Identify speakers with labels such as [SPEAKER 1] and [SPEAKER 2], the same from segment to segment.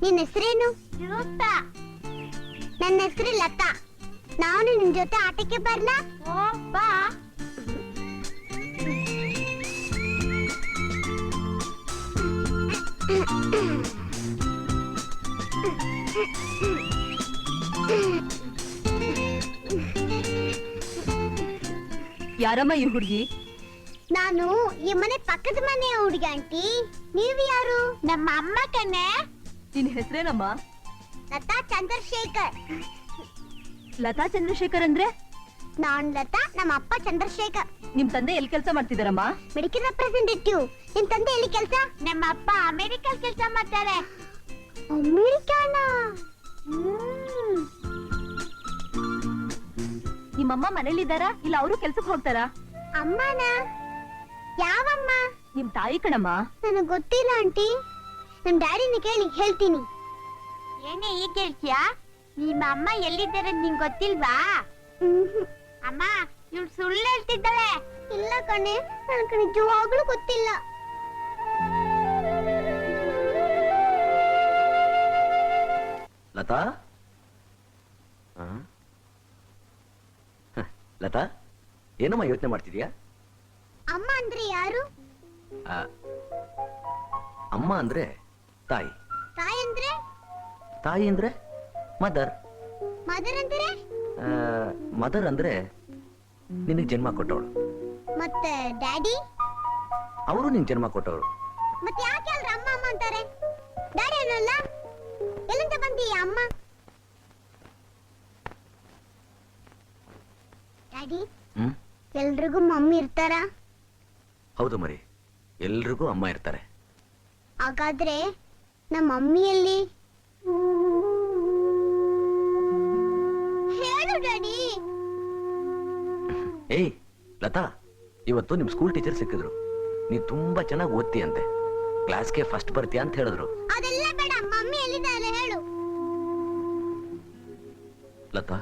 [SPEAKER 1] ನಿನ್ನ ಹೆಸರೇನು? ನನ್ನ ಹೆಸರು ಲತಾ. ನಾನು ನಿಮ್ ಜೊತೆ ಆಟಕ್ಕೆ ಬರ್ಲಾ? ಬಾ.
[SPEAKER 2] ಯಾರಮ್ಮ ಈ ಹುಡುಗಿ?
[SPEAKER 1] ನಾನು ಈ ಮನೆ ಪಕ್ಕದ ಮನೆಯ ಹುಡುಗಿ ಆಂಟಿ. ನೀವು ಯಾರು? ನಮ್ಮ ಅಮ್ಮ ಕಣ್ಣೆ.
[SPEAKER 2] ನಿನ್ ಹೆಸರೇನಮ್ಮ?
[SPEAKER 1] ಲತಾ ಚಂದ್ರಶೇಖರ್.
[SPEAKER 2] ಲತಾ ಚಂದ್ರಶೇಖರ್ ಅಂದ್ರೆ?
[SPEAKER 1] ನಾನ್ ಲತಾ, ನಮ್ಮ ಅಪ್ಪ ಚಂದ್ರಶೇಖರ್.
[SPEAKER 2] ನಿಮ್ ತಂದೆ ಎಲ್ಲಿ ಕೆಲಸ ಮಾಡ್ತಿದಾರಮ್ಮ?
[SPEAKER 1] Medical representative. ನಿಮ್ ತಂದೆ ಎಲ್ಲಿ ಕೆಲಸ? ನಮ್ಮ ಅಪ್ಪ ಅಮೆರಿಕಲ್ ಕೆಲಸ ಮಾಡ್ತಾರೆ. ಅಮೆರಿಕಾನ?
[SPEAKER 2] ನಿಮ್ಮಮ್ಮ ಮನೇಲಿದ್ದಾರಾ ಇಲ್ಲ ಅವರು ಕೆಲ್ಸಕ್ಕೆ ಹೋಗ್ತಾರಾ?
[SPEAKER 1] ಅಮ್ಮನ? ಯಾವಮ್ಮ?
[SPEAKER 2] ನಿಮ್ ತಾಯಿ ಕಣಮ್ಮ.
[SPEAKER 1] ನನಗ್ ಗೊತ್ತಿಲ್ಲ ಆಂಟಿ. ನಮ್ ಡ್ಯಾಡಿನ ಕೇಳಿ ಹೇಳ್ತೀನಿ. ಏನೇ ಈಗ ಕೇಳ್ತೀಯಾ? ನಿಮ್ಮ ಅಮ್ಮ ಎಲ್ಲಿದ್ದಾರೆ ನಿಂಗೆ ಗೊತ್ತಿಲ್ವಾ? ಅಮ್ಮ ಇವ್ಳು ಸುಳ್ಳು ಹೇಳ್ತಿದ್ದಾಳೆ. ಇಲ್ಲ ಕಣೆ, ನನಗೆ ನಿಜವಾಗ್ಲೂ ಗೊತ್ತಿಲ್ಲ.
[SPEAKER 3] ಲತಾ, ಲತಾ, ಏನಮ್ಮ ಯೋಚನೆ ಮಾಡ್ತಿದ್ಯಾ?
[SPEAKER 1] ಅಮ್ಮ ಅಂದ್ರೆ ಯಾರು?
[SPEAKER 3] ಅಮ್ಮ ಅಂದ್ರೆ ತಾಯಿ.
[SPEAKER 1] ತಾಯಿ ಅಂದ್ರೆ?
[SPEAKER 3] ತಾಯಿ ಅಂದ್ರೆ ಮದರ್.
[SPEAKER 1] ಮದರ್ ಅಂದ್ರೆ?
[SPEAKER 3] ಮದರ್ ಅಂದ್ರೆ ನಿನಗೆ ಜನ್ಮ ಕೊಟ್ಟವಳು.
[SPEAKER 1] ಮತ್ತೆ ಡ್ಯಾಡಿ?
[SPEAKER 3] ಅವರು ನಿನ್ ಜನ್ಮ ಕೊಟ್ಟವರು.
[SPEAKER 1] ಮತ್ತೆ ಯಾಕೆ ಎಲ್ರು ಅಮ್ಮ ಅಮ್ಮ ಅಂತಾರೆ? ಡ್ಯಾಡಿ ಏನಲ್ಲ? ಎಲ್ಲಿಂದ ಬಂದೀಯ ಅಮ್ಮ? ಡ್ಯಾಡಿ, ಎಲ್ರಿಗೂ ಮಮ್ಮಿ ಇರ್ತಾರಾ?
[SPEAKER 3] ಹೌದು ಮರಿ, ಎಲ್ರಿಗೂ ಅಮ್ಮ ಇರ್ತಾರೆ.
[SPEAKER 1] ಹಾಗಾದ್ರೆ ನಮ್ಮ ಮಮ್ಮಿಯಲ್ಲಿ ಹೇಳು ಡ್ಯಾಡಿ.
[SPEAKER 3] ಏಯ್ ಲತಾ, ಇವತ್ತು ನಿಮ್ ಸ್ಕೂಲ್ ಟೀಚರ್ ಸಿಕ್ಕಿದ್ರು. ನೀ ತುಂಬಾ ಚೆನ್ನಾಗಿ ಓದ್ತಿ ಅಂತೆ, ಕ್ಲಾಸ್ಗೆ ಫಸ್ಟ್ ಬರ್ತೀಯ ಅಂತ ಹೇಳಿದ್ರು.
[SPEAKER 1] ಅದೆಲ್ಲ ಬೇಡ, ಮಮ್ಮಿ ಎಲ್ಲಿದ್ದಾರೆ ಹೇಳು.
[SPEAKER 3] ಲತಾ,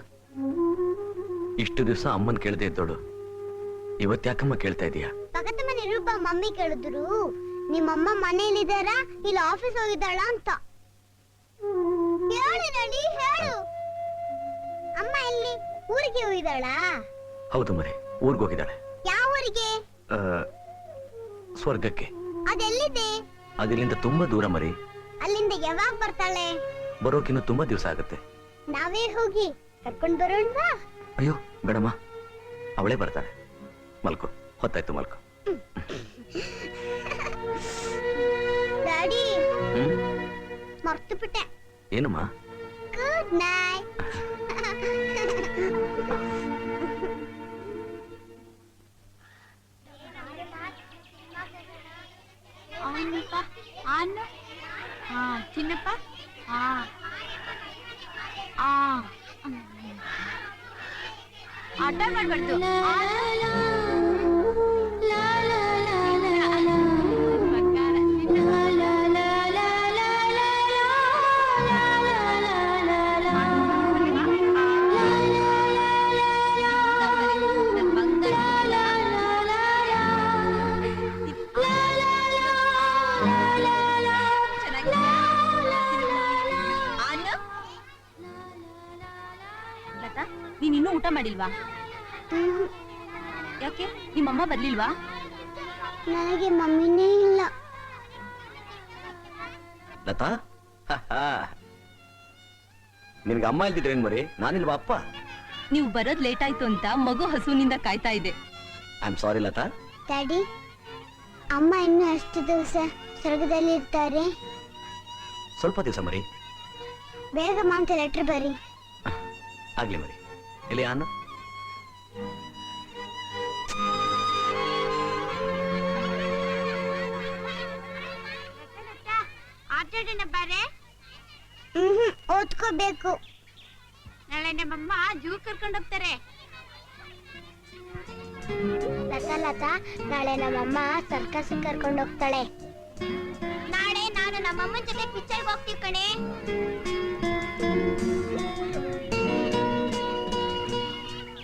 [SPEAKER 3] ಇಷ್ಟು ದಿವಸ ಅಮ್ಮನ್ ಕೇಳದೆ ಇದ್ದೋಳು, ಇವತ್ತ್ಯಾಕಮ್ಮ ಕೇಳ್ತಾ ಇದೀಯಾ?
[SPEAKER 1] ಪಕ್ಕದ ಮನೆ ರೂಪ ಮಮ್ಮಿ ಕೇಳಿದ್ರು, ನಿಮ್ಮಮ್ಮ ಮನೆಯಲ್ಲಿದ್ದಾರಾ ಇಲ್ಲ ಆಫೀಸ್ ಹೋಗಿದ್ದಾಳ ಅಂತ. ಹೇಳು ಡ್ಯಾಡಿ, ಹೇಳು. ಅಮ್ಮ ಎಲ್ಲಿ? ಊರಿಗೆ ಹೋಗಿದ್ದಾಳಾ?
[SPEAKER 3] ಹೌದು ಮರಿ, ಊರ್ಗ್ ಹೋಗಿದ್ದಾಳೆ.
[SPEAKER 1] ಯಾವ ಊರಿಗೆ?
[SPEAKER 3] ಸ್ವರ್ಗಕ್ಕೆ.
[SPEAKER 1] ಅದೆಲ್ಲಿದೆ?
[SPEAKER 3] ಅದಿಲ್ಲಿಂದ ತುಂಬಾ ದೂರ ಮರಿ.
[SPEAKER 1] ಅಲ್ಲಿಂದ ಯಾವಾಗ ಬರ್ತಾಳೆ?
[SPEAKER 3] ಬರೋಕಿನ್ನು ತುಂಬಾ ದಿವಸ ಆಗುತ್ತೆ.
[SPEAKER 1] ನಾವೇ ಹೋಗಿ ಕರ್ಕೊಂಡ್ ಬರೋಣವಾ?
[SPEAKER 3] ಅಯ್ಯೋ ಬೇಡಮ್ಮ, ಅವಳೇ ಬರ್ತಾಳೆ. ಮಲ್ಕೋ, ಹೊತ್ತಾಯ್ತು, ಮಲ್ಕೋ.
[SPEAKER 1] ಡ್ಯಾಡಿ, ಮರ್ತು ಬಿಟ್ಟೆ.
[SPEAKER 3] ಏನಮ್ಮ?
[SPEAKER 1] Good night. ಚಿನ್ನಪ್ಪ, ಆಟ ಮಾಡ್ಬಾರ್ದು.
[SPEAKER 2] ನೀನಿನ್ನೂ ಊಟ ಮಾಡಿಲ್ವಾ? ಯಾಕೆ, ನಿಮ್ಮಮ್ಮ ಬರ್ಲಿಲ್ವಾ?
[SPEAKER 1] ನನಗೆ ಮಮ್ಮಿನೇ ಇಲ್ಲ.
[SPEAKER 3] ಲತಾ, ನಿನ್ಗೆ ಅಮ್ಮ ಇಲ್ದಿದ್ರೇನ್ ಮರಿ, ನಾನಿಲ್ವಾ ಅಪ್ಪ?
[SPEAKER 2] ನೀವು ಬರೋದ್ ಲೇಟ್ ಆಯ್ತು ಅಂತ ಮಗು ಹಸುವಿನಿಂದ ಕಾಯ್ತಾ ಇದೆ.
[SPEAKER 3] I am sorry Latha.
[SPEAKER 1] Daddy, ಅಮ್ಮ ಇನ್ನು ಎಷ್ಟು ದಿವಸ ಸ್ವರ್ಗದಲ್ಲಿ ಇರ್ತಾರೆ?
[SPEAKER 3] ಸ್ವಲ್ಪ ದಿವಸ ಮರಿ.
[SPEAKER 1] ಬೇಗ ಮಾಂತ ಲೆಟರ್ ಬರಿ.
[SPEAKER 3] ಆಗ್ಲಿ ಮರಿ. ಇಲ್ಲಿ ಅನ್ನ.
[SPEAKER 1] ಆಟಾಡೋಣ ಬಾರೆ. ಓದ್ಕೋಬೇಕು. ನಾಳೆ ನಮ್ಮಮ್ಮ ಜೂ ಕರ್ಕೊಂಡು ಹೋಗ್ತಾರೆ. ಲತಾ ಲತಾ, ನಾಳೆ ನಮ್ಮಮ್ಮ ಸರ್ಕಸ್ ಕರ್ಕೊಂಡು ಹೋಗ್ತಾಳೆ. ನಾಳೆ ನಾನು ನಮ್ಮಮ್ಮನ ಜೊತೆ ಪಿಕ್ಚರ್ಗೆ ಹೋಗ್ತೀವಿ ಕಣೆ.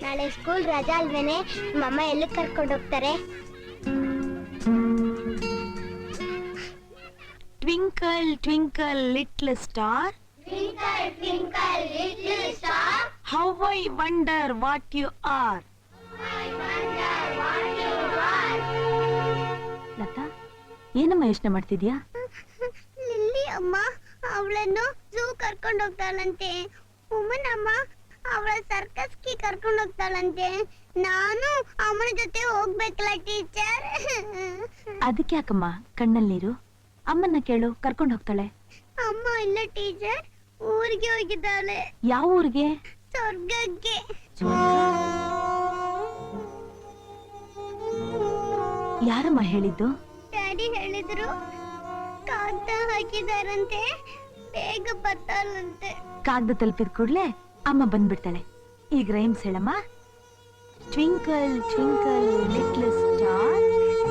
[SPEAKER 1] ನಾಳೆ ಸ್ಕೂಲ್ ರಜಾ ಅಲ್ವೇನೆ, ನಮ್ಮಮ್ಮ ಎಲ್ಲಿ ಕರ್ಕೊಂಡು ಹೋಗ್ತಾರೆ?
[SPEAKER 2] Twinkle twinkle twinkle little star
[SPEAKER 1] Twinkle, twinkle, little star,
[SPEAKER 2] how I wonder what you are.
[SPEAKER 1] I wonder what you are.
[SPEAKER 2] Latha, ಏನಮ್ಮ ಯೋಚನೆ ಮಾಡ್ತಿದ್ಯಾ?
[SPEAKER 1] ಲಿಲ್ಲಿ ಅಮ್ಮ ಅವಳನ್ನು ಝೂ ಕರ್ಕೊಂಡು ಹೋಗ್ತಾಳಂತೆ. ಅಮ್ಮ ಅವಳ ಸರ್ಕಸ್ಗೆ ಕರ್ಕೊಂಡು ಹೋಗ್ತಾಳಂತೆ. ನಾನು ಅಮ್ಮನ ಜೊತೆ ಹೋಗ್ಬೇಕಲ್ಲ ಟೀಚರ್.
[SPEAKER 2] ಅದಕ್ಕೆ ಯಾಕಮ್ಮ ಕಣ್ಣಲ್ಲಿ ನೀರು? ಅಮ್ಮನ್ನ ಕೇಳು, ಕರ್ಕೊಂಡು ಹೋಗ್ತಾಳೆ.
[SPEAKER 1] ಅಮ್ಮ ಇಲ್ಲ ಟೀಚರ್, ಊರಿಗೆ ಹೋಗಿದ್ದಾಳೆ.
[SPEAKER 2] ಯಾವ ಊರಿಗೆ?
[SPEAKER 1] ಸ್ವರ್ಗಕ್ಕೆ.
[SPEAKER 2] ಯಾರಮ್ಮ ಹೇಳಿದ್ದು?
[SPEAKER 1] ಡ್ಯಾಡಿ ಹೇಳಿದ್ರು ಕಾಗ್ದ ಹಾಕಿದಾರಂತೆ, ಬೇಗ ಬರ್ತಾಳಂತೆ.
[SPEAKER 2] ಕಾಗ್ದ ತಲುಪಿದ ಕೂಡ್ಲೆ ಅಮ್ಮ ಬಂದ್ಬಿಡ್ತಾಳೆ. ಈಗ ರೈಮ್ಸ್ ಹೇಳಮ್ಮ. Twinkle twinkle little star,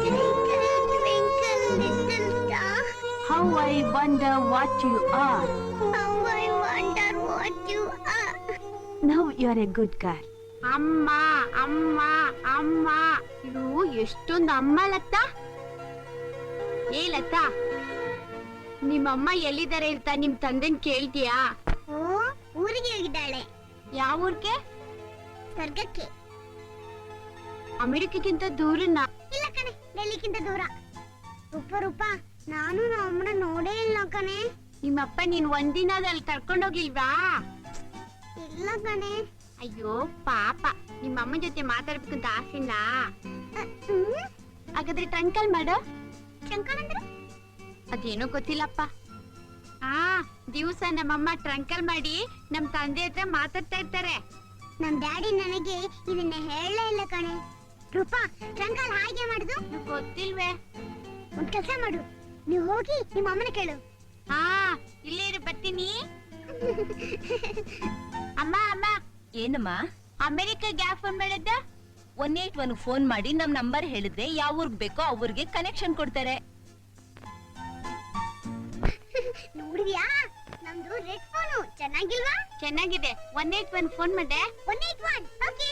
[SPEAKER 1] Twinkle, twinkle, little star,
[SPEAKER 2] how I wonder what you are.
[SPEAKER 1] how I wonder what you are.
[SPEAKER 2] Now you are a good girl.
[SPEAKER 1] ಅಮ್ಮ ಅಮ್ಮ ಅಮ್ಮ, ಇದು ಎಷ್ಟೊಂದು ಅಮ್ಮ ಲತಾ. ಏ ಲತಾ, ನಿಮ್ಮಮ್ಮ ಎಲ್ಲಿದ್ದಾರೆ ಅಂತ ನಿಮ್ ತಂದೆನ್ ಕೇಳ್ತೀಯಾ? ಊರಿಗೆ ಹೋಗಿದ್ದಾಳೆ. ಯಾವ ಊರಿಗೆ? ಸ್ವರ್ಗಕ್ಕೆ. ಅಮೆರಿಕಕ್ಕಿಂತ ದೂರನಾ? ಇಲ್ಲ ಕಣೆ, ಡೆಲ್ಲಿಗಿಂತ ದೂರ. ರೂಪ ನಾನು ನಮ್ಮನ್ನ ನೋಡೇ ಇಲ್ಲ ಕಣೆ. ನಿಮ್ಮಪ್ಪ ನೀನ್ ಒಂದಿನದಲ್ಲಿ ಕರ್ಕೊಂಡೋಗಿಲ್ವಾ? ಇಲ್ಲ ಕಣೆ. ಅಯ್ಯೋ ಪಾಪ, ನಿಮ್ಮಮ್ಮ ಜೊತೆ ಮಾತಾಡ್ಬೇಕಂತ ಆಸೆಲ್ಲ. ಹಾಗಾದ್ರೆ ಟ್ರಂಕಲ್ ಮಾಡು. ಟ್ರಂಕಲ್ ಅಂದ್ರೆ ಅದೇನೋ ಗೊತ್ತಿಲ್ಲಪ್ಪ. ದಿವಸ ನಮ್ಮಮ್ಮ ಟ್ರಂಕಲ್ ಮಾಡಿ ನಮ್ ತಂದೆ ಹತ್ರ ಮಾತಾಡ್ತಾ ಇರ್ತಾರೆ. ನಮ್ ಡ್ಯಾಡಿ ನನಗೆ ಇದನ್ನ ಹೇಳಲೇ ಇಲ್ಲ ಕಣೆ. ರೂಪಾ, ಟ್ರಂಕಲ್ ಹಾಗೆ ಮಾಡುದು ಗೊತ್ತಿಲ್ವೇ? ಒಂದ್ ಕೆಲಸ ಮಾಡು, ನೀವು ಹೋಗಿ ನಿಮ್ಮ ಅಮ್ಮನ ಕೇಳು. ಇಲ್ಲೇ ಇರು, ಬರ್ತೀನಿ. ಅಮ್ಮ ಅಮ್ಮ.
[SPEAKER 2] ಏನಮ್ಮ?
[SPEAKER 1] ಅಮೆರಿಕಾಗೆ ಯಾವ ಫೋನ್ ಮಾಡಿದ್ದ?
[SPEAKER 2] 181 ಫೋನ್ ಮಾಡಿ ನಮ್ ನಂಬರ್ ಹೇಳಿದ್ರೆ ಯಾವ ಊರ್ಗ್ ಬೇಕೋ ಆ ಊರಿಗೆ ಕನೆಕ್ಷನ್ ಕೊಡ್ತಾರೆ.
[SPEAKER 1] ನೋಡಿದ್ಯಾ, ನಮ್ದು ರೆಡ್ ಫೋನು ಚೆನ್ನಾಗಿಲ್ವಾ? ಚೆನ್ನಾಗಿದೆ. 181 ಫೋನ್ ಮಾಡಿದೆ. 181 ಓಕೆ.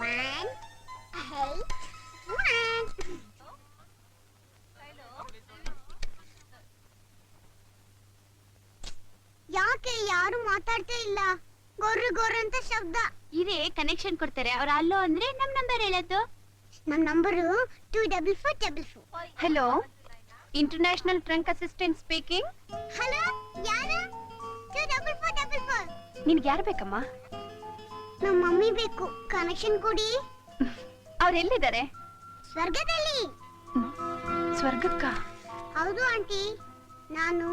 [SPEAKER 1] 181. ಯಾಕೆ ಯಾರು ಮಾತಾಡ್ತಾ ಇಲ್ಲ? ಗೊರ್ರು ಗೊರ್ರು ಅಂತ ಶಬ್ದ. ಇರೇ ಕನೆಕ್ಷನ್ ಕೊಡ್ತಾರೆ. ಅವ್ರ ಅಲ್ಲೋ ಅಂದ್ರೆ ನಮ್ ನಂಬರ್ ಹೇಳೋದು. ನಮ್ number 24444.
[SPEAKER 2] Hello, international trunk assistant speaking.
[SPEAKER 1] Hello, ಯಾರು? 24444.
[SPEAKER 2] ನಿನ್ಗೆ ಯಾರು ಬೇಕಮ್ಮ?
[SPEAKER 1] ನಮ್ಮ ಮಮ್ಮಿ ಬೇಕು, ಕನೆಕ್ಷನ್ ಕೊಡಿ.
[SPEAKER 2] ಅವ್ರು ಎಲ್ಲಿದ್ದಾರೆ?
[SPEAKER 1] ಸ್ವರ್ಗದಲ್ಲಿ.
[SPEAKER 2] ಸ್ವರ್ಗಕ್ಕ?
[SPEAKER 1] ಹೌದು ಆಂಟಿ, ನಾನು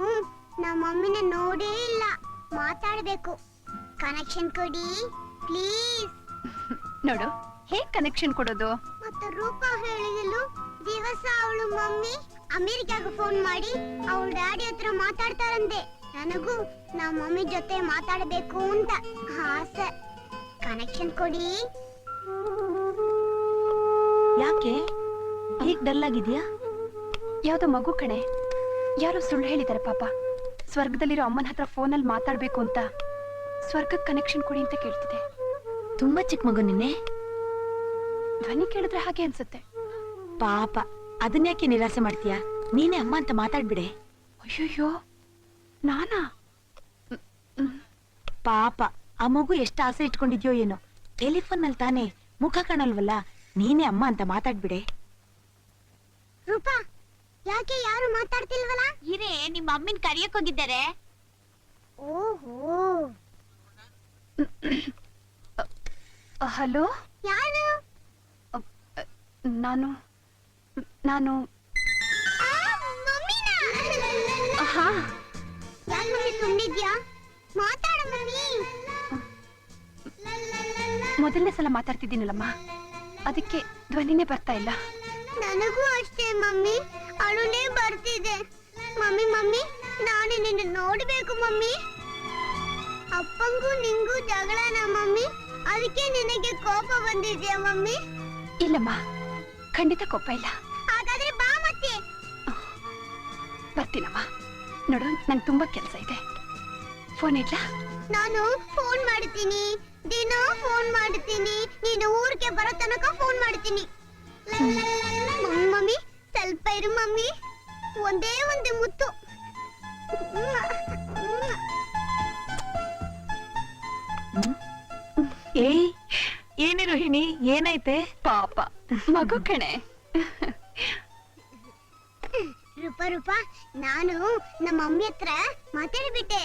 [SPEAKER 1] ನಮ್ಮ ಮಮ್ಮಿನ ನೋಡೇ ಇಲ್ಲ, ಮಾತಾಡ್ಬೇಕು. ಕನೆಕ್ಷನ್ ಕೊಡಿ ಪ್ಲೀಸ್.
[SPEAKER 2] ನೋಡು, ಹೇಗ್ ಕನೆಕ್ಷನ್ ಕೊಡೋದು?
[SPEAKER 1] ಮತ್ತೆ ರೂಪ ಹೇಳಿದಳು, ದಿವಸ ಅವಳು ಮಮ್ಮಿ ಅಮೆರಿಕಾಗ ಫೋನ್ ಮಾಡಿ ಅವಳ ಡ್ಯಾಡಿ ಹತ್ರ ಮಾತಾಡ್ತಾರಂತೆ. ನನಗೂ ನಮ್ಮ ಮಮ್ಮಿ ಜೊತೆ ಮಾತಾಡಬೇಕು ಅಂತ ಆಸೆ. ಕನೆಕ್ಷನ್ ಕೊಡಿ.
[SPEAKER 2] ಯಾಕೆ ಹೀಗ್ ಡಲ್ ಆಗಿದ್ಯಾ?
[SPEAKER 4] ಯಾವ್ದೋ ಮಗು ಕಣೆ, ಯಾರೋ ಸುಳ್ಳು ಹೇಳಿದ್ದಾರೆ ಪಾಪ. ಸ್ವರ್ಗದಲ್ಲಿರೋ ಅಮ್ಮನ ಹತ್ರ ಫೋನಲ್ಲಿ ಮಾತಾಡ್ಬೇಕು ಅಂತ ಸ್ವರ್ಗಕ್ಕೆ ಕನೆಕ್ಷನ್ ಕೊಡಿ ಅಂತ ಕೇಳ್ತಿದೆ.
[SPEAKER 2] ತುಂಬಾ ಚಿಕ್ಕ ಮಗು ನಿನ್ನೆ.
[SPEAKER 4] ಧ್ವನಿ ಕೇಳಿದ್ರೆ ಹಾಗೆ ಅನ್ಸುತ್ತೆ.
[SPEAKER 2] ಪಾಪ, ಅದನ್ಯಾಕೆ ನಿರಾಸೆ ಮಾಡ್ತೀಯಾ? ನೀನೇ ಅಮ್ಮ ಅಂತ ಮಾತಾಡ್ಬಿಡೆ.
[SPEAKER 4] ಅಯ್ಯಯ್ಯೋ, ನಾನಾ?
[SPEAKER 2] ಪಾಪ, ಆ ಮಗು ಎಷ್ಟು ಆಸೆ ಇಟ್ಕೊಂಡಿದ್ಯೋ ಏನೋ. ಟೆಲಿಫೋನ್ ನಲ್ಲಿ ತಾನೇ, ಮುಖ ಕಾಣಲ್ವಲ್ಲ. ನೀನೇ ಅಮ್ಮ ಅಂತ ಮಾತಾಡ್ಬಿಡೆ.
[SPEAKER 1] ರೂಪಾ, ಯಾಕೆ ಯಾರು ಮಾತಾಡ್ತಿಲ್ವಲ್ಲ? ಇರೇ, ನಿಮ್ಮ ಅಮ್ಮನ್ ಕರಿಯಕ್ ಹೋಗಿದ್ದಾರೆ. ಓಹೋ,
[SPEAKER 4] ಹಲೋ,
[SPEAKER 1] ಯಾರು?
[SPEAKER 4] ನಾನು ನಾನು
[SPEAKER 1] ಮಮ್ಮಿನಾ?
[SPEAKER 4] ಹಾ,
[SPEAKER 1] ಯಾಕೆ ಮಮ್ಮಿ ಸುಮ್ನಿದ್ಯಾ? ಮಾತಾಡ ಮಮ್ಮಿ.
[SPEAKER 4] ಮೊದಲನೇ ಸಲ ಮಾತಾಡ್ತಿದ್ದೀನಲ್ಲಮ್ಮ, ಅದಕ್ಕೆ ಧ್ವನಿನೇ ಬರ್ತಾ ಇಲ್ಲ.
[SPEAKER 1] ನನಗೂ ಅಷ್ಟೇ ಮಮ್ಮಿ, ಅಳುನೇ ಬರ್ತಿದೆ. ಮಮ್ಮಿ ಮಮ್ಮಿ, ನಾನು ನಿನ್ನ ನೋಡ್ಬೇಕು ಮಮ್ಮಿ. ಅಪ್ಪಂಗೂ ನಿಂಗೂ ಜಗಳನ ಮಮ್ಮಿ? ಅದಕ್ಕೆ ನಿನಗೆ ಕೋಪ ಬಂದಿದ್ಯಾ ಮಮ್ಮಿ?
[SPEAKER 4] ಇಲ್ಲಮ್ಮ, ಖಂಡಿತ ಕೋಪ ಇಲ್ಲ.
[SPEAKER 1] ಹಾಗಾದ್ರೆ ಬಾ ಮತ್ತೆ.
[SPEAKER 4] ಬರ್ತೀನಮ್ಮ. ನೋಡು, ನಂಗೆ ತುಂಬಾ ಕೆಲಸ ಇದೆ. ಫೋನ್ ಇಡ್ಲಾ?
[SPEAKER 1] ನಾನು ಫೋನ್ ಮಾಡ್ತೀನಿ, ದಿನ ಫೋನ್ ಮಾಡ್ತೀನಿ. ನೀನು ಊರಿಗೆ ಬರೋ ತನಕ ಫೋನ್ ಮಾಡ್ತೀನಿ. ಮಮ್ಮಿ ಮಮ್ಮಿ, ಸ್ವಲ್ಪ ಇರು ಮಮ್ಮಿ. ಒಂದೇ ಒಂದೇ ಮುತ್ತು.
[SPEAKER 2] ಏಯ್ ಏನೇ ರೋಹಿಣಿ, ಏನಾಯ್ತೆ?
[SPEAKER 4] ಪಾಪ ಮಗು ಕಣೆ.
[SPEAKER 1] ರೂಪ ರೂಪ, ನಾನು ನಮ್ಮ ಮಮ್ಮಿ ಹತ್ರ ಮಾತಾಡ್ಬಿಟ್ಟೆ.